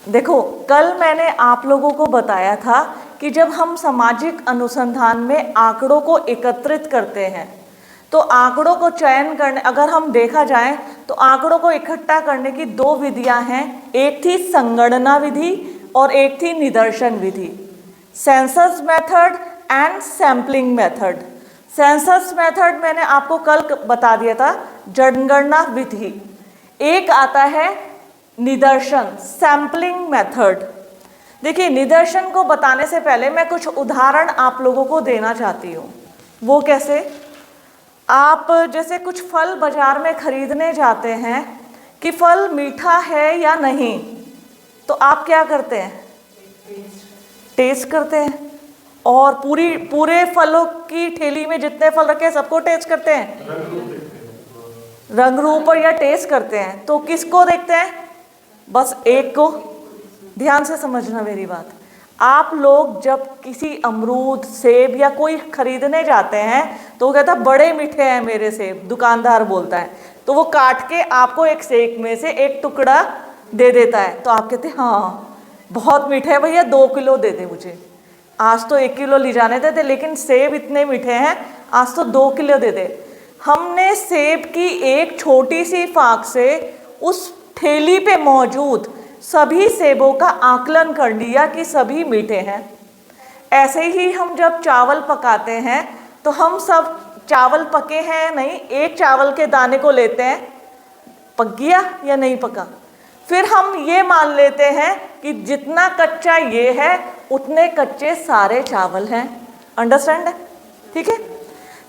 देखो, कल मैंने आप लोगों को बताया था कि जब हम सामाजिक अनुसंधान में आंकड़ों को एकत्रित करते हैं तो आंकड़ों को चयन करने, अगर हम देखा जाए तो आंकड़ों को इकट्ठा करने की दो विधियां हैं। एक थी संगणना विधि और एक थी निदर्शन विधि, census method and sampling method. Census method मैंने आपको कल बता दिया था, जनगणना विधि। एक आता है निदर्शन, सैम्पलिंग मेथड। देखिए, निदर्शन को बताने से पहले मैं कुछ उदाहरण आप लोगों को देना चाहती हूँ। वो कैसे? आप जैसे कुछ फल बाजार में खरीदने जाते हैं कि फल मीठा है या नहीं, तो आप क्या करते हैं? टेस्ट करते हैं। और पूरे फलों की ठेली में जितने फल रखे हैं सबको टेस्ट करते हैं, रंग रूप या टेस्ट करते हैं। तो किसको देखते हैं? बस एक को। ध्यान से समझना मेरी बात। आप लोग जब किसी अमरूद, सेब या कोई खरीदने जाते हैं तो वो कहता है बड़े मीठे हैं मेरे सेब, दुकानदार बोलता है, तो वो काट के आपको एक सेब में से एक टुकड़ा दे देता है। तो आप कहते हैं हाँ बहुत मीठे है भैया, 2 किलो दे दे मुझे। आज तो 1 किलो ले जाने थे लेकिन सेब इतने मीठे हैं, आज तो 2 किलो दे दे। हमने सेब की एक छोटी सी फाक से उस ठेली पे मौजूद सभी सेबों का आकलन कर लिया कि सभी मीठे हैं। ऐसे ही हम जब चावल पकाते हैं तो हम सब चावल पके हैं या नहीं, एक चावल के दाने को लेते हैं, पक गया या नहीं पका, फिर हम ये मान लेते हैं कि जितना कच्चा ये है उतने कच्चे सारे चावल हैं। अंडरस्टैंड है? ठीक है।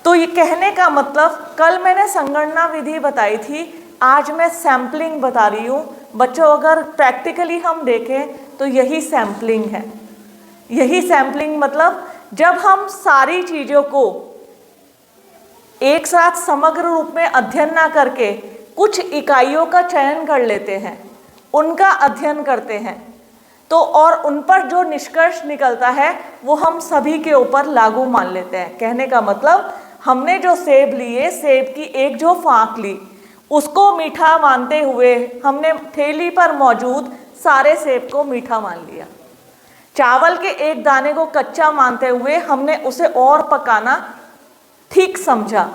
तो ये कहने का मतलब, कल मैंने संगणना विधि बताई थी, आज मैं सैम्पलिंग बता रही हूँ। बच्चों, अगर प्रैक्टिकली हम देखें तो यही सैम्पलिंग है। यही सैम्पलिंग मतलब जब हम सारी चीज़ों को एक साथ समग्र रूप में अध्ययन ना करके कुछ इकाइयों का चयन कर लेते हैं, उनका अध्ययन करते हैं, तो और उन पर जो निष्कर्ष निकलता है वो हम सभी के ऊपर लागू मान लेते हैं। कहने का मतलब, हमने जो सेब लिए, सेब की एक जो फांक ली, उसको मीठा मानते हुए हमने ठेली पर मौजूद सारे सेब को मीठा मान लिया। चावल के एक दाने को कच्चा मानते हुए हमने उसे और पकाना ठीक समझा,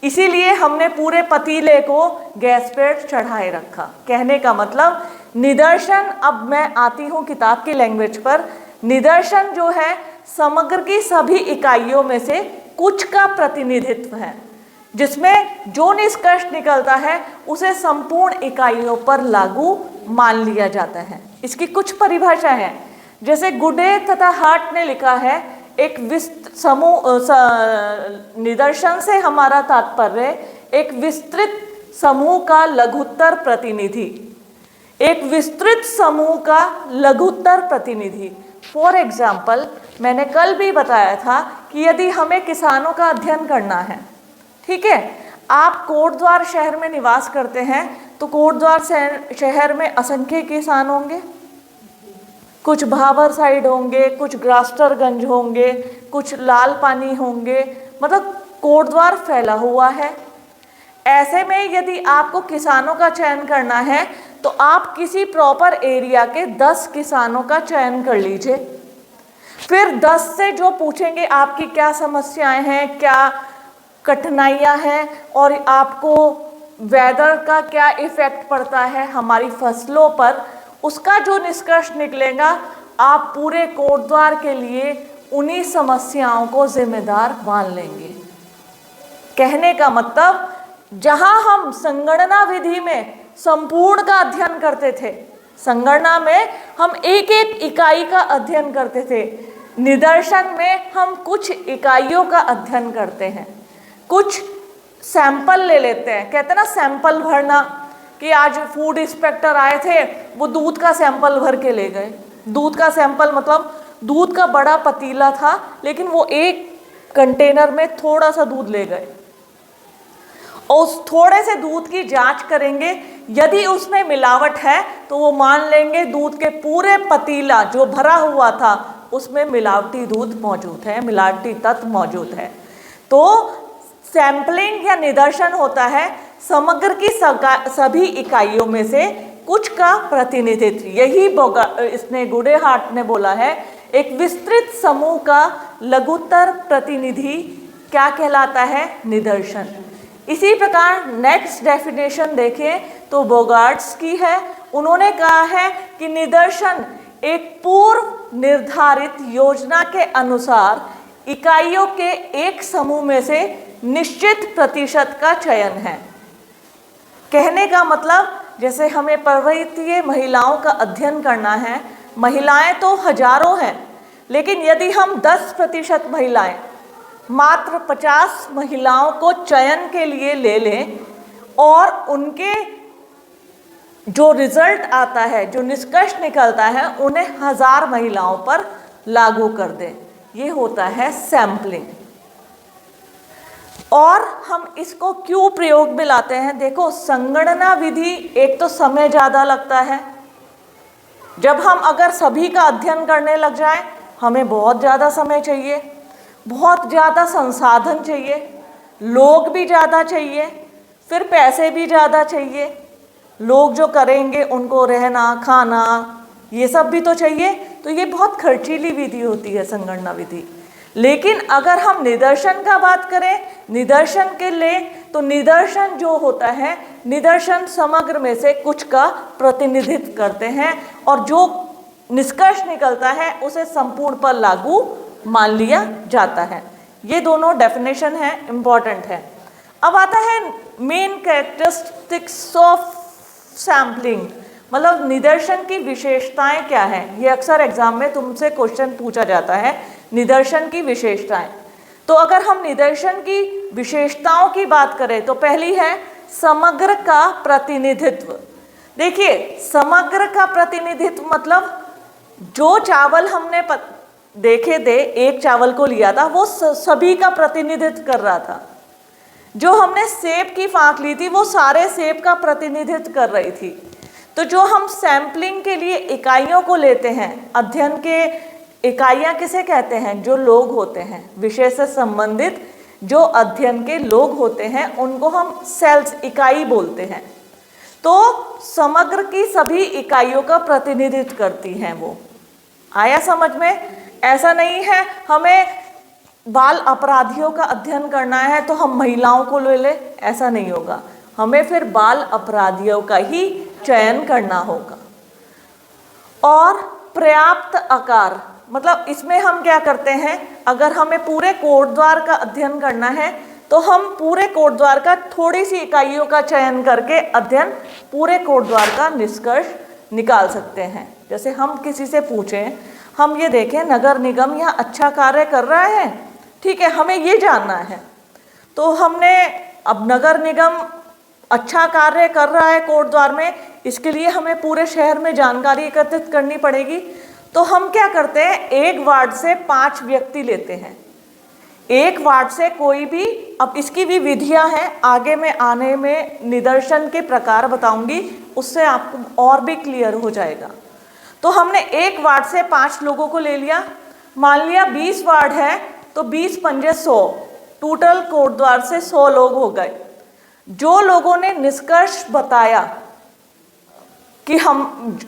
इसीलिए हमने पूरे पतीले को गैस पर चढ़ाए रखा। कहने का मतलब, निदर्शन, अब मैं आती हूँ किताब की लैंग्वेज पर, निदर्शन जो है समग्र की सभी इकाइयों में से कुछ का प्रतिनिधित्व है, जिसमें जो निष्कर्ष निकलता है उसे संपूर्ण इकाइयों पर लागू मान लिया जाता है। इसकी कुछ परिभाषा है, जैसे गुडे तथा हार्ट ने लिखा है, एक निदर्शन से हमारा तात्पर्य एक विस्तृत समूह का लघुत्तर प्रतिनिधि, एक विस्तृत समूह का लघुत्तर प्रतिनिधि। फॉर एग्जाम्पल, मैंने कल भी बताया था कि यदि हमें किसानों का अध्ययन करना है, ठीक है, आप कोटद्वार शहर में निवास करते हैं तो कोटद्वार शहर में असंख्य किसान होंगे, कुछ भाबर साइड होंगे, कुछ ग्रास्टरगंज होंगे, कुछ लाल पानी होंगे, मतलब कोटद्वार फैला हुआ है। ऐसे में यदि आपको किसानों का चयन करना है तो आप किसी प्रॉपर एरिया के 10 किसानों का चयन कर लीजिए। फिर 10 से जो पूछेंगे आपकी क्या समस्याएं हैं, क्या कठिनाइयां हैं और आपको वेदर का क्या इफेक्ट पड़ता है हमारी फसलों पर, उसका जो निष्कर्ष निकलेगा, आप पूरे कोटद्वार के लिए उन्हीं समस्याओं को जिम्मेदार मान लेंगे। कहने का मतलब, जहां हम संगणना विधि में संपूर्ण का अध्ययन करते थे, संगणना में हम एक एक इकाई का अध्ययन करते थे, निदर्शन में हम कुछ इकाइयों का अध्ययन करते हैं, कुछ सैंपल ले लेते हैं। कहते हैं ना सैंपल भरना, कि आज फूड इंस्पेक्टर आए थे, वो दूध का सैंपल भर के ले गए। दूध का सैंपल मतलब दूध का बड़ा पतीला था लेकिन वो एक कंटेनर में थोड़ा सा दूध ले गए और उस थोड़े से दूध की जांच करेंगे, यदि उसमें मिलावट है तो वो मान लेंगे दूध के पूरे पतीला जो भरा हुआ था उसमें मिलावटी दूध मौजूद है, मिलावटी तत्व मौजूद है। तो सैंपलिंग या निदर्शन होता है समग्र की सभी इकाइयों में से कुछ का प्रतिनिधित्व, यही इसने गुडेहार्ट ने बोला है, एक विस्तृत समूह का लघुतर प्रतिनिधि क्या कहलाता है? निदर्शन। इसी प्रकार नेक्स्ट डेफिनेशन देखें तो बोगार्ट्स की है। उन्होंने कहा है कि निदर्शन एक पूर्व निर्धारित योजना के अनुसार इकाइयों के एक समूह में से निश्चित प्रतिशत का चयन है। कहने का मतलब, जैसे हमें पर्वतीय महिलाओं का अध्ययन करना है, महिलाएं तो हजारों हैं, लेकिन यदि हम 10% महिलाएं, मात्र 50 महिलाओं को चयन के लिए ले लें और उनके जो रिजल्ट आता है, जो निष्कर्ष निकलता है, उन्हें 1000 महिलाओं पर लागू कर दें, ये होता है सैंपलिंग। और हम इसको क्यों प्रयोग में लाते हैं? देखो, संगणना विधि, एक तो समय ज़्यादा लगता है। जब हम अगर सभी का अध्ययन करने लग जाएं, हमें बहुत ज़्यादा समय चाहिए, बहुत ज़्यादा संसाधन चाहिए, लोग भी ज़्यादा चाहिए, फिर पैसे भी ज़्यादा चाहिए। लोग जो करेंगे उनको रहना खाना ये सब भी तो चाहिए, तो ये बहुत खर्चीली विधि होती है संगणना विधि। लेकिन अगर हम निदर्शन का बात करें, निदर्शन के लिए, तो निदर्शन जो होता है, निदर्शन समग्र में से कुछ का प्रतिनिधित्व करते हैं और जो निष्कर्ष निकलता है उसे संपूर्ण पर लागू मान लिया जाता है। ये दोनों डेफिनेशन है, इम्पॉर्टेंट है। अब आता है मेन कैरेक्टरिस्टिक्स ऑफ सैम्पलिंग, मतलब निदर्शन की विशेषताएं क्या हैं। ये अक्सर एग्जाम में तुमसे क्वेश्चन पूछा जाता है, निदर्शन की विशेषताएं। तो अगर हम निदर्शन की विशेषताओं की बात करें तो पहली है समग्र का प्रतिनिधित्व। देखिए, समग्र का प्रतिनिधित्व मतलब जो चावल हमने देखे थे, एक चावल को लिया था, वो सभी का प्रतिनिधित्व कर रहा था। जो हमने सेब की फांक ली थी, वो सारे सेब का प्रतिनिधित्व कर रही थी। तो जो हम सैंपलिंग के लिए इकाइयों को लेते हैं, अध्ययन के इकाइयां किसे कहते हैं? जो लोग होते हैं, विषय से संबंधित जो अध्ययन के लोग होते हैं, उनको हम सेल्स, इकाई बोलते हैं। तो समग्र की सभी इकाइयों का प्रतिनिधित्व करती हैं वो। आया समझ में? ऐसा नहीं है हमें बाल अपराधियों का अध्ययन करना है तो हम महिलाओं को ले ले, ऐसा नहीं होगा। हमें फिर बाल अपराधियों का ही चयन करना होगा। और पर्याप्त आकार, मतलब इसमें हम क्या करते हैं, अगर हमें पूरे कोटद्वार का अध्ययन करना है तो हम पूरे कोटद्वार का थोड़ी सी इकाइयों का चयन करके अध्ययन पूरे कोटद्वार का निष्कर्ष निकाल सकते हैं। जैसे हम किसी से पूछें, हम ये देखें नगर निगम यहाँ अच्छा कार्य कर रहा है, ठीक है, हमें ये जानना है। तो हमने अब नगर निगम अच्छा कार्य कर रहा है कोटद्वार में, इसके लिए हमें पूरे शहर में जानकारी एकत्रित करनी पड़ेगी। तो हम क्या करते हैं, एक वार्ड से 5 व्यक्ति लेते हैं। एक वार्ड से कोई भी, अब इसकी भी विधियां हैं, आगे मैं आने में निदर्शन के प्रकार बताऊंगी, उससे आपको और भी क्लियर हो जाएगा। तो हमने एक वार्ड से 5 लोगों को ले लिया। मान लिया 20 वार्ड है तो 20 पंजे 100, टोटल कोटद्वार से 100 लोग हो गए। जो लोगों ने निष्कर्ष बताया कि हम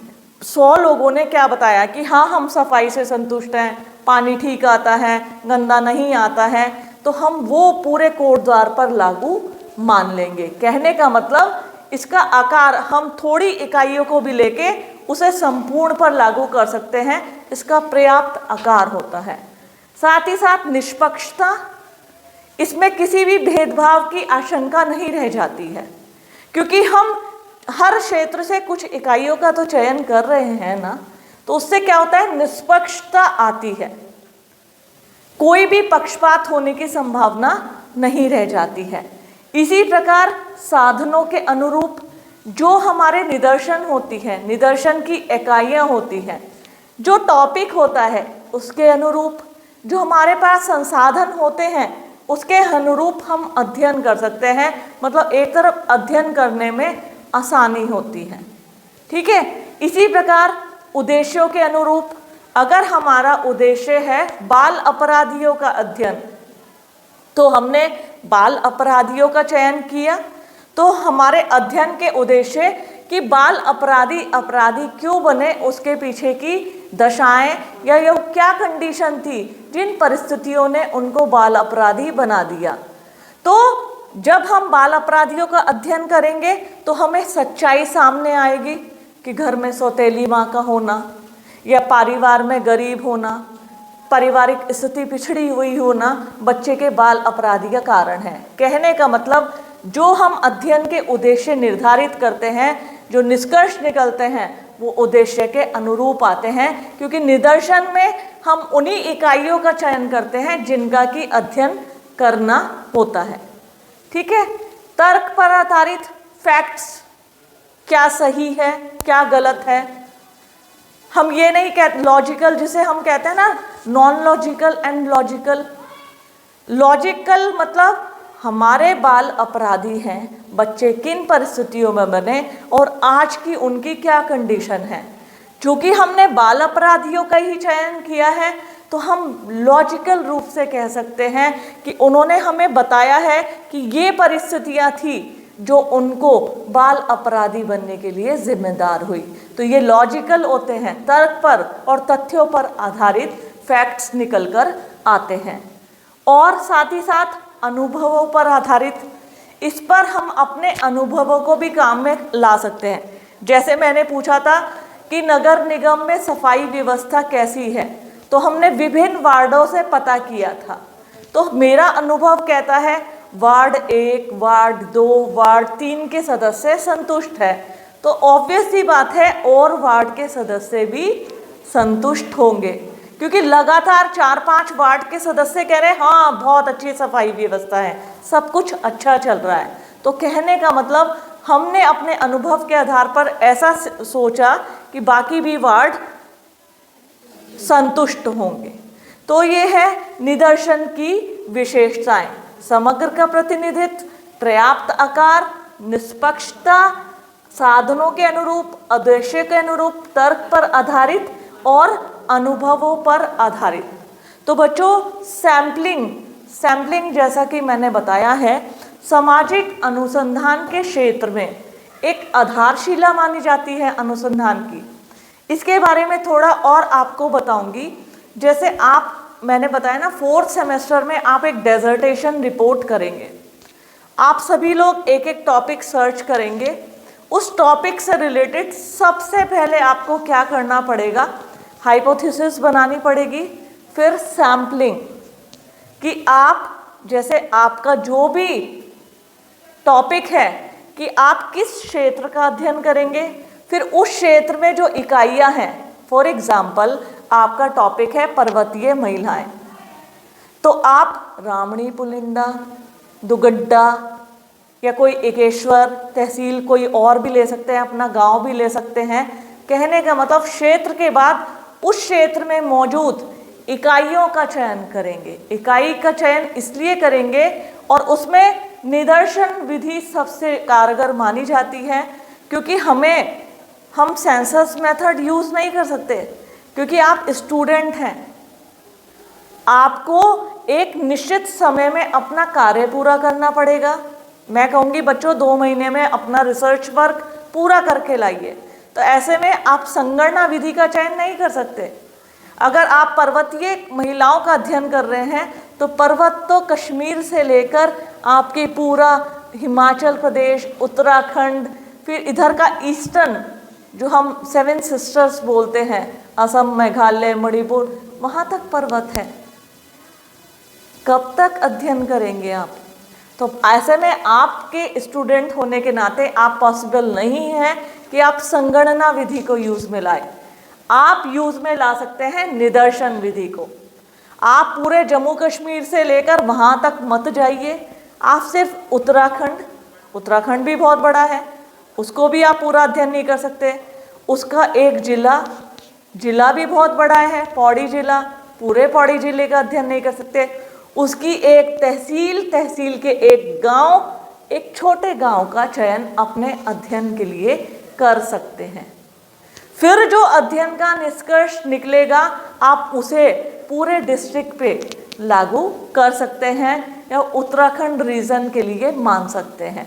100 लोगों ने क्या बताया कि हाँ हम सफाई से संतुष्ट हैं, पानी ठीक आता है, गंदा नहीं आता है, तो हम वो पूरे कोटद्वार पर लागू मान लेंगे। कहने का मतलब इसका आकार हम थोड़ी इकाइयों को भी लेके उसे संपूर्ण पर लागू कर सकते हैं, इसका पर्याप्त आकार होता है। साथ ही साथ निष्पक्षता, इसमें किसी भी भेदभाव की आशंका नहीं रह जाती है, क्योंकि हम हर क्षेत्र से कुछ इकाइयों का तो चयन कर रहे हैं ना, तो उससे क्या होता है, निष्पक्षता आती है, कोई भी पक्षपात होने की संभावना नहीं रह जाती है। इसी प्रकार साधनों के अनुरूप जो हमारे निदर्शन होती है, निदर्शन की इकाइयाँ होती हैं, जो टॉपिक होता है उसके अनुरूप, जो हमारे पास संसाधन होते हैं उसके अनुरूप हम अध्ययन कर सकते हैं। मतलब एक तरफ अध्ययन करने में आसानी होती है, ठीक है। इसी प्रकार उद्देश्यों के अनुरूप, अगर हमारा उद्देश्य है बाल अपराधियों का अध्ययन, तो हमने बाल अपराधियों का चयन किया, तो हमारे अध्ययन के उद्देश्य कि बाल अपराधी अपराधी क्यों बने, उसके पीछे की दशाएं या ये क्या कंडीशन थी जिन परिस्थितियों ने उनको बाल अपराधी बना दिया। तो जब हम बाल अपराधियों का अध्ययन करेंगे तो हमें सच्चाई सामने आएगी कि घर में सौतेली माँ का होना या परिवार में गरीब होना, पारिवारिक स्थिति पिछड़ी हुई होना बच्चे के बाल अपराधी का कारण है। कहने का मतलब जो हम अध्ययन के उद्देश्य निर्धारित करते हैं, जो निष्कर्ष निकलते हैं, वो उद्देश्य के अनुरूप आते हैं, क्योंकि निदर्शन में हम उन्हीं इकाइयों का चयन करते हैं जिनका की अध्ययन करना होता है। ठीक है। तर्क पर आधारित फैक्ट्स, क्या सही है क्या गलत है, हम ये नहीं कहते लॉजिकल, जिसे हम कहते हैं ना non logical and logical. Logical मतलब हमारे बाल अपराधी हैं, बच्चे किन परिस्थितियों में बने और आज की उनकी क्या कंडीशन है। चूंकि हमने बाल अपराधियों का ही चयन किया है तो हम लॉजिकल रूप से कह सकते हैं कि उन्होंने हमें बताया है कि ये परिस्थितियां थी जो उनको बाल अपराधी बनने के लिए जिम्मेदार हुई। तो ये लॉजिकल होते हैं, तर्क पर और तथ्यों पर आधारित फैक्ट्स निकल कर आते हैं। और साथ ही साथ अनुभवों पर आधारित, इस पर हम अपने अनुभवों को भी काम में ला सकते हैं। जैसे मैंने पूछा था कि नगर निगम में सफाई व्यवस्था कैसी है, तो हमने विभिन्न वार्डों से पता किया था। तो मेरा अनुभव कहता है वार्ड 1, वार्ड 2, वार्ड 3 के सदस्य संतुष्ट है, तो ऑब्वियस सी बात है और वार्ड के सदस्य भी संतुष्ट होंगे, क्योंकि लगातार 4-5 वार्ड के सदस्य कह रहे हैं हाँ बहुत अच्छी सफाई व्यवस्था है, सब कुछ अच्छा चल रहा है। तो कहने का मतलब हमने अपने अनुभव के आधार पर ऐसा सोचा कि बाकी भी वार्ड संतुष्ट होंगे। तो ये है निदर्शन की विशेषताएं: समग्र का प्रतिनिधित्व, पर्याप्त आकार, निष्पक्षता, साधनों के अनुरूप, उद्देश्य के अनुरूप, तर्क पर आधारित और अनुभवों पर आधारित। तो बच्चों सैम्पलिंग जैसा कि मैंने बताया है सामाजिक अनुसंधान के क्षेत्र में एक आधारशिला मानी जाती है अनुसंधान की। इसके बारे में थोड़ा और आपको बताऊंगी। जैसे मैंने बताया ना 4th सेमेस्टर में आप एक डेजर्टेशन रिपोर्ट करेंगे, आप सभी लोग एक एक टॉपिक सर्च करेंगे, उस टॉपिक से रिलेटेड सबसे पहले आपको क्या करना पड़ेगा, हाइपोथेसिस बनानी पड़ेगी, फिर सैम्पलिंग कि आप जैसे आपका जो भी टॉपिक है कि आप किस क्षेत्र का अध्ययन करेंगे, फिर उस क्षेत्र में जो इकाइयां हैं, फॉर एग्जाम्पल आपका टॉपिक है पर्वतीय महिलाएं, तो आप रामणी पुलिंदा, दुगड्डा या कोई एकेश्वर तहसील कोई और भी ले सकते हैं, अपना गांव भी ले सकते हैं। कहने का मतलब क्षेत्र के बाद उस क्षेत्र में मौजूद इकाइयों का चयन करेंगे। इकाई का चयन इसलिए करेंगे और उसमें निदर्शन विधि सबसे कारगर मानी जाती है, क्योंकि हम सेंसस मेथड यूज़ नहीं कर सकते, क्योंकि आप स्टूडेंट हैं, आपको एक निश्चित समय में अपना कार्य पूरा करना पड़ेगा। मैं कहूँगी बच्चों 2 महीने में अपना रिसर्च वर्क पूरा करके लाइए। तो ऐसे में आप संगणना विधि का चयन नहीं कर सकते। अगर आप पर्वतीय महिलाओं का अध्ययन कर रहे हैं तो पर्वत तो कश्मीर से लेकर आपके पूरा हिमाचल प्रदेश, उत्तराखंड, फिर इधर का ईस्टर्न जो हम 7 सिस्टर्स बोलते हैं, असम, मेघालय, मणिपुर, वहाँ तक पर्वत है। कब तक अध्ययन करेंगे आप? तो ऐसे में आपके स्टूडेंट होने के नाते आप पॉसिबल नहीं है कि आप संगणना विधि को यूज़ में लाए। आप यूज़ में ला सकते हैं निदर्शन विधि को। आप पूरे जम्मू कश्मीर से लेकर वहाँ तक मत जाइए, आप सिर्फ उत्तराखंड भी बहुत बड़ा है, उसको भी आप पूरा अध्ययन नहीं कर सकते। उसका एक जिला भी बहुत बड़ा है, पौड़ी जिला, पूरे पौड़ी जिले का अध्ययन नहीं कर सकते। उसकी एक तहसील के एक गांव, एक छोटे गांव का चयन अपने अध्ययन के लिए कर सकते हैं। फिर जो अध्ययन का निष्कर्ष निकलेगा आप उसे पूरे डिस्ट्रिक्ट पे लागू कर सकते हैं या उत्तराखंड रीजन के लिए मान सकते हैं।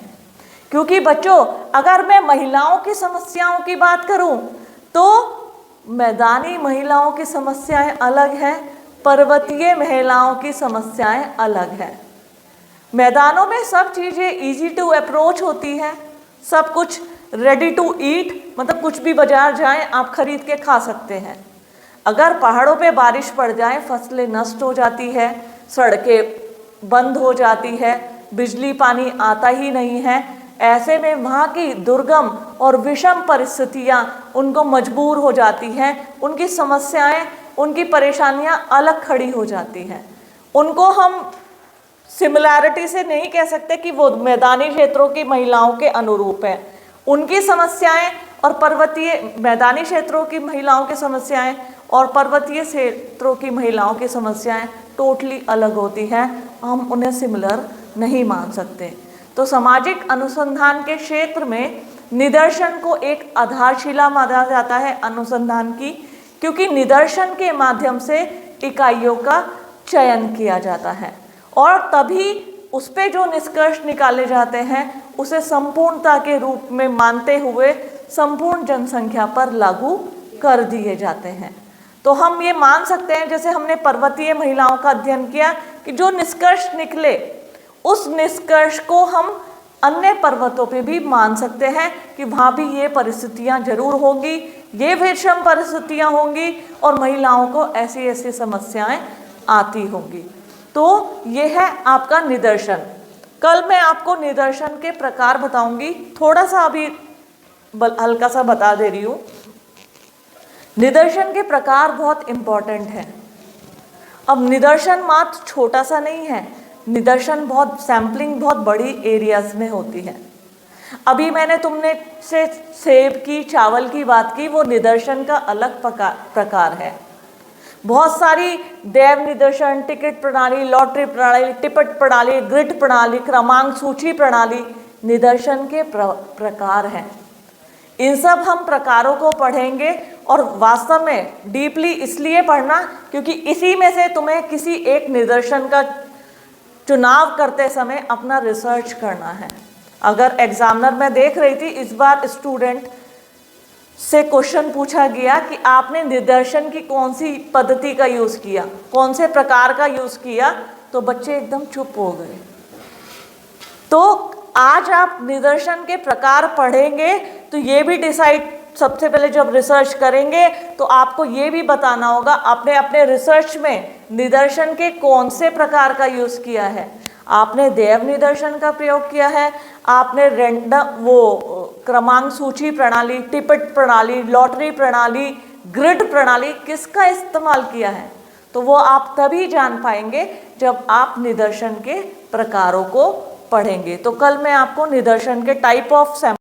क्योंकि बच्चों अगर मैं महिलाओं की समस्याओं की बात करूं तो मैदानी महिलाओं की समस्याएं अलग हैं, पर्वतीय महिलाओं की समस्याएं अलग हैं। मैदानों में सब चीज़ें इजी टू अप्रोच होती हैं, सब कुछ रेडी टू ईट, मतलब कुछ भी बाजार जाएं आप खरीद के खा सकते हैं। अगर पहाड़ों पे बारिश पड़ जाए फसलें नष्ट हो जाती है, सड़कें बंद हो जाती है, बिजली पानी आता ही नहीं है। ऐसे में वहाँ की दुर्गम और विषम परिस्थितियाँ उनको मजबूर हो जाती हैं, उनकी समस्याएं, उनकी परेशानियाँ अलग खड़ी हो जाती हैं। उनको हम सिमिलैरिटी से नहीं कह सकते कि वो मैदानी क्षेत्रों की महिलाओं के अनुरूप है। उनकी समस्याएं और पर्वतीय मैदानी क्षेत्रों की महिलाओं की समस्याएं और पर्वतीय क्षेत्रों की महिलाओं की समस्याएं टोटली अलग होती हैं, हम उन्हें सिमिलर नहीं मान सकते। तो सामाजिक अनुसंधान के क्षेत्र में निदर्शन को एक आधारशिला माना जाता है अनुसंधान की, क्योंकि निदर्शन के माध्यम से इकाइयों का चयन किया जाता है और तभी उस पे जो निष्कर्ष निकाले जाते हैं उसे संपूर्णता के रूप में मानते हुए संपूर्ण जनसंख्या पर लागू कर दिए जाते हैं। तो हम ये मान सकते हैं, जैसे हमने पर्वतीय महिलाओं का अध्ययन किया, कि जो निष्कर्ष निकले उस निष्कर्ष को हम अन्य पर्वतों पे भी मान सकते हैं कि वहाँ भी ये परिस्थितियाँ जरूर होंगी, ये विषम परिस्थितियाँ होंगी और महिलाओं को ऐसी ऐसी समस्याएं आती होंगी। तो ये है आपका निदर्शन। कल मैं आपको निदर्शन के प्रकार बताऊंगी, थोड़ा सा अभी हल्का सा बता दे रही हूँ। निदर्शन के प्रकार बहुत इम्पॉर्टेंट है। अब निदर्शन मात्र छोटा सा नहीं है, निदर्शन बहुत सैम्पलिंग बहुत बड़ी एरियाज में होती है। अभी मैंने तुमने से सेब की, चावल की बात की, वो निदर्शन का अलग प्रकार है। बहुत सारी देव निदर्शन, टिकट प्रणाली, लॉटरी प्रणाली, टिकट प्रणाली, ग्रिड प्रणाली, क्रमांक सूची प्रणाली निदर्शन के प्रकार हैं। इन सब हम प्रकारों को पढ़ेंगे और वास्तव में डीपली इसलिए पढ़ना क्योंकि इसी में से तुम्हें किसी एक निदर्शन का चुनाव करते समय अपना रिसर्च करना है। अगर एग्जामिनर में देख रही थी इस बार स्टूडेंट से क्वेश्चन पूछा गया कि आपने निदर्शन की कौन सी पद्धति का यूज़ किया, कौन से प्रकार का यूज़ किया, तो बच्चे एकदम चुप हो गए। तो आज आप निदर्शन के प्रकार पढ़ेंगे तो ये भी डिसाइड, सबसे पहले जब रिसर्च करेंगे तो आपको ये भी बताना होगा आपने अपने रिसर्च में निदर्शन के कौन से प्रकार का यूज़ किया है। आपने देव निदर्शन का प्रयोग किया है, आपने रैंडम क्रमांक सूची प्रणाली, टिकट प्रणाली, लॉटरी प्रणाली, ग्रिड प्रणाली किसका इस्तेमाल किया है। तो वो आप तभी जान पाएंगे जब आप निदर्शन के प्रकारों को पढ़ेंगे। तो कल मैं आपको निदर्शन के टाइप ऑफ